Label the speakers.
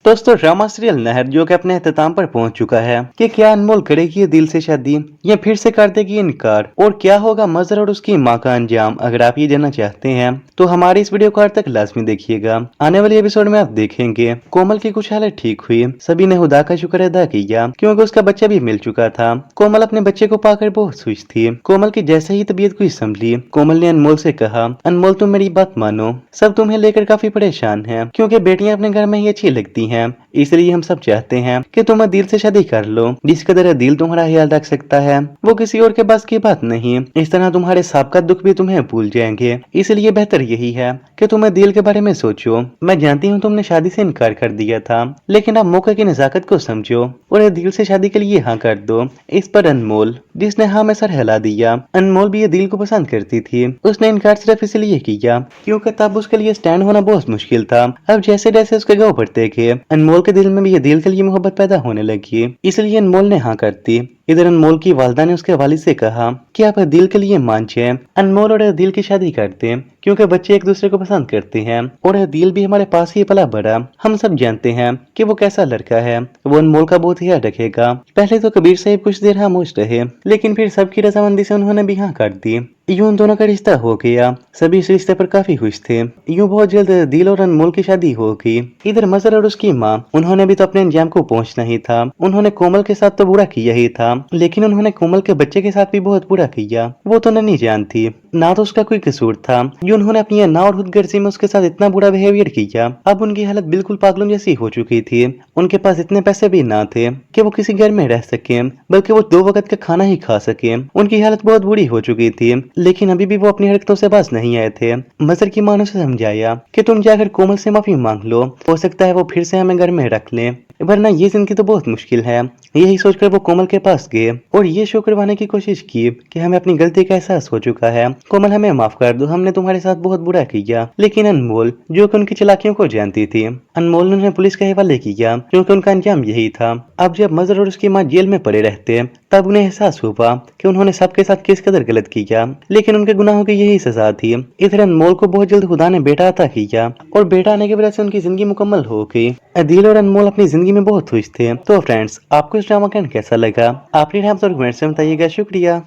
Speaker 1: दोस्तों drama serial नहर जो कि अपने अख्ताम पर पहुंच चुका है कि क्या अनमोल करेगी ये दिल से शादी या फिर से कर देगी इनकार और क्या होगा मजर और उसकी मां का अंजाम। अगर आप ये जानना चाहते हैं तो हमारी इस वीडियो को आखिर तक लाजमी देखिएगा। आने वाले एपिसोड में आप देखेंगे कोमल की कुछ हालत ठीक हुई, सभी ने खुदा का शुक्र अदा किया क्योंकि उसका बच्चा भी मिल चुका था। कोमल अपने बच्चे को पाकर बहुत खुश थी। कोमल की जैसे ही तबीयत हुई संभली, कोमल ने अनमोल से कहा, अनमोल तुम मेरी बात मानो, सब तुम्हें लेकर काफी परेशान है क्योंकि बेटियां अपने घर में ही अच्छी लगती हैं, इसलिए हम सब चाहते हैं कि तुम अदील से शादी कर लो। जिस कदर अदील तुम्हारा ख्याल रख सकता है वो किसी और के बस की बात नहीं। इस तरह तुम्हारे सबका दुख भी तुम्हें भूल जाएंगे, इसलिए बेहतर यही है कि तुम अदील के बारे में सोचो। मैं जानती हूँ तुमने शादी से इनकार कर दिया था, लेकिन अब मौके की नजाकत को समझो और अदील से शादी के लिए हाँ कर दो। इस पर अनमोल, जिसने हाँ में सर हिला दिया। अनमोल भी अदील को पसंद करती थी, उसने इनकार सिर्फ इसलिए किया क्योंकि तब उसके लिए स्टैंड होना बहुत मुश्किल था। अब जैसे जैसे उसके गाँव बढ़ते गए, अनमोल के दिल में भी अदील के लिए मोहब्बत पैदा होने लगी, इसलिए अनमोल ने हाँ कर दी। इधर अनमोल की वालदा ने उसके वालिद से कहा कि आप अदील के लिए मान जाएं, अनमोल और अदील की शादी कर दें क्योंकि बच्चे एक दूसरे को पसंद करते हैं और अदील भी हमारे पास ही पला बड़ा। हम सब जानते हैं कि वो कैसा लड़का है, वो अनमोल का बहुत ख्याल रखेगा। पहले तो कबीर साहब कुछ देर खामोश रहे, लेकिन फिर सबकी रजामंदी से उन्होंने भी हाँ कर दी। यूं उन दोनों का रिश्ता हो गया, सभी इस रिश्ते पर काफी खुश थे। यूं बहुत जल्द दिल और अनमोल की शादी होगी। इधर मजर और उसकी माँ, उन्होंने भी तो अपने अंजाम को पहुंचना ही था। उन्होंने कोमल के साथ तो बुरा किया ही था, लेकिन उन्होंने कोमल के बच्चे के साथ भी बहुत बुरा किया। वो तो नन्ही जान थी, ना तो उसका कोई कसूर था, जो उन्होंने अपनी ना और खुदगर्जी में उसके साथ इतना बुरा बिहेवियर किया। अब उनकी हालत बिल्कुल पागलों जैसी हो चुकी थी। उनके पास इतने पैसे भी ना थे कि वो किसी घर में रह सके, बल्कि वो 2 वक्त का खाना ही खा सके। उनकी हालत बहुत बुरी हो चुकी थी, लेकिन अभी भी वो अपनी हरकतों से बाज नहीं आए थे। मजर की मां ने उसे समझाया कि तुम जाकर कोमल से माफी मांग लो, हो सकता है वो फिर से हमें घर में रख ले, वरना ये जिंदगी तो बहुत मुश्किल है। यही सोचकर वो कोमल के पास गए और ये शो करवाने की कोशिश की कि हमें अपनी गलती का एहसास हो चुका है, कोमल हमें माफ कर दो, हमने तुम्हारे साथ बहुत बुरा किया। लेकिन अनमोल, जो कि उनकी चालाकियों को जानती थी, अनमोल ने उन्हें पुलिस के हवाले किया क्योंकि उनका अंजाम यही था। अब जब मजर और उसकी माँ जेल में पड़े रहते, तब उन्हें एहसास हुआ कि उन्होंने सबके साथ किस कदर गलत किया, लेकिन उनके गुनाहों की यही सजा थी। इधर अनमोल को बहुत जल्द खुदा ने बेटा अता किया और बेटा आने की वजह से उनकी जिंदगी मुकम्मल हो गई। अदील और अनमोल अपनी जिंदगी में बहुत खुश थे। तो फ्रेंड्स, आपको इस ड्रामा का एंड कैसा लगा? आपने कमेंट्स में बताइएगा। शुक्रिया।